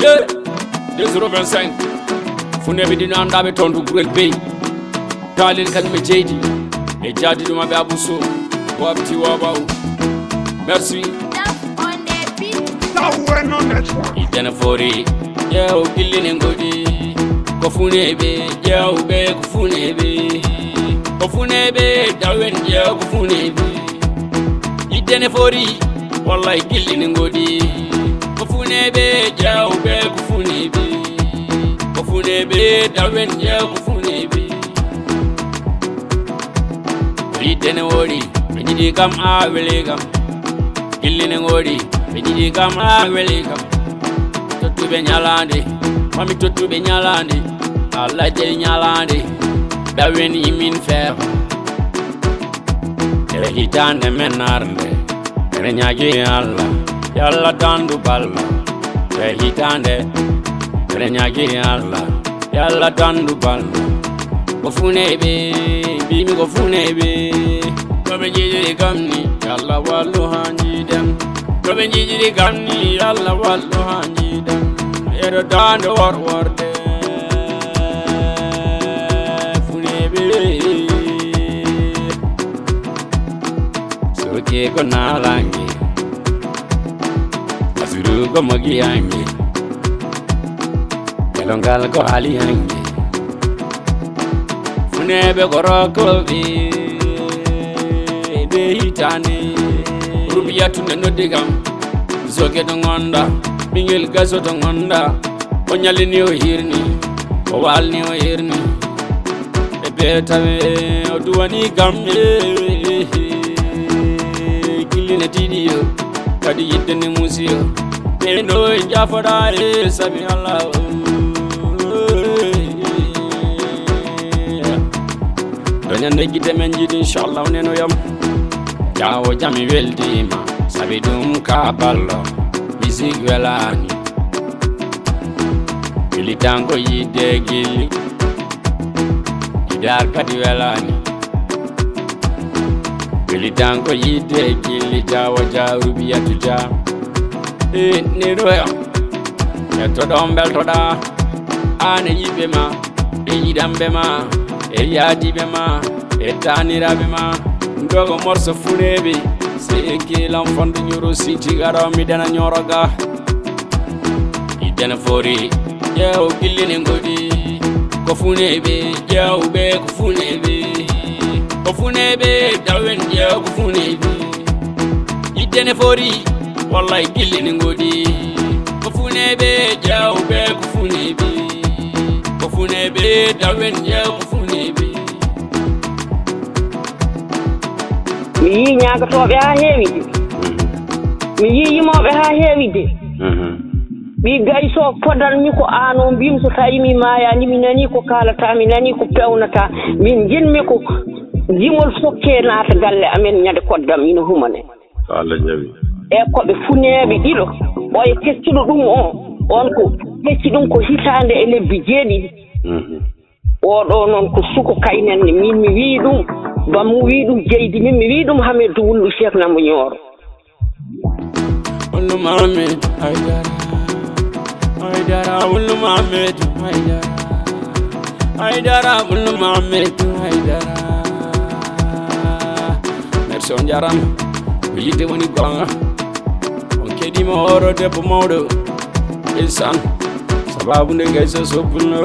Yeah, 2,025 Funeeɓe ɗino andaɓe toon to gurel beyi kaali kañum e jeydi e jaadi ɗumaɓe abuso wabti wabaw. Merci idene fori ƴeew gilline goɗi ko Funeeɓe ƴeewɓe ko Funeeɓe ko Funeeɓe dawen ƴeew ko Funeeɓe idene fori wallahi gilline goɗi ko Funeeɓe ƴeewɓe ko Funeeɓe ko Funeeɓe dawen ƴeew ko Funeeɓe idene woɗi ɓe jiɗi kam a weli kam gilline goɗi ɓe jiɗi kam a weli kam tottuɓe ñalande mami tottuɓe ñalande Allah jey ñalande dawen imin feewa ere hitande men narde ere ñaagi Allah yalla dandu balla ere hitande ere ñaagi Allah yalla dandu balla ko Funeeɓe bimi ko Funeeɓe koɓe jiɗiri kam ni yalla wallu ha jiiden koɓe jiɗiri kam ni yalla wallu ha jiiden eɗo dande worworde Funeeɓe soke ko nalange asuru ko mogi hange elongal ko haali hange Funeeɓe ko rokkoɓe ɓe hitande rubiyatu nde noddi kam Zoke to gonda ɓingel gaso to gonda o ñallini o hirni o walni o hirni e betawe o duwani kam gilline tiɗiyo kadi yiddene musiyo ɓe ɗo e jafoɗa e sabi Allah ɗo ñande guite men jiiɗi inchallah neno yam Jaawo jami weldima sabi ɗum ka ballo musique welani gilli tanko yidde gilli idar kadi welani gilli tanko yidde gilli Jaawo rubiyatu ja e neɗoya yettoɗon beltoɗa an e yiɓɓe ma e yiɗanɓe ma e yaadiɓe ma e taniraɓe ma dogo morso Funeeɓe se kilam fonde Nioro siti garo mi dana Nioro ga idene fori ƴeew gilline goɗi ko Funeeɓe ƴeewɓe ko Funeeɓe ko Funeeɓe dawen ƴeew ko Funeeɓe idene fori wallahi gilline goɗi ko Funeeɓe ƴeewɓe ko Funeeɓe ko Funeeɓe dawen ƴeew ko Funeeɓe mi yii ñaagotooɓe haa heewi de mi yii yimooɓe haa heewi de ɓii gayso podanmi ko aano mbimi so tawii mi maayaani mi nanii ko kaalataa mi nanii ko pewnataa min jinmi ko jimol sokkee naata galle amen ñande koddam ina humane so Allah jaɓi e koɓe Funeeɓe ɗiɗo oye kecciɗo ɗum on ko kecci ɗum ko hitaande e lebbi jeeɗiɗi oɗo noon ko suko kaynenne min mi wii ɗum bammu wii ɗum jeydi min mi wii ɗum Hamedou Wullu Cheikh Nambo Nioro Wullu Mahamedou Haydara Wullu Mahamedou Haydara Wullu Mahamedou Haydara merci on jarama ko yidde woni gonga on keɗima hooro debbo mawɗo isan sababu nde gayso soppuno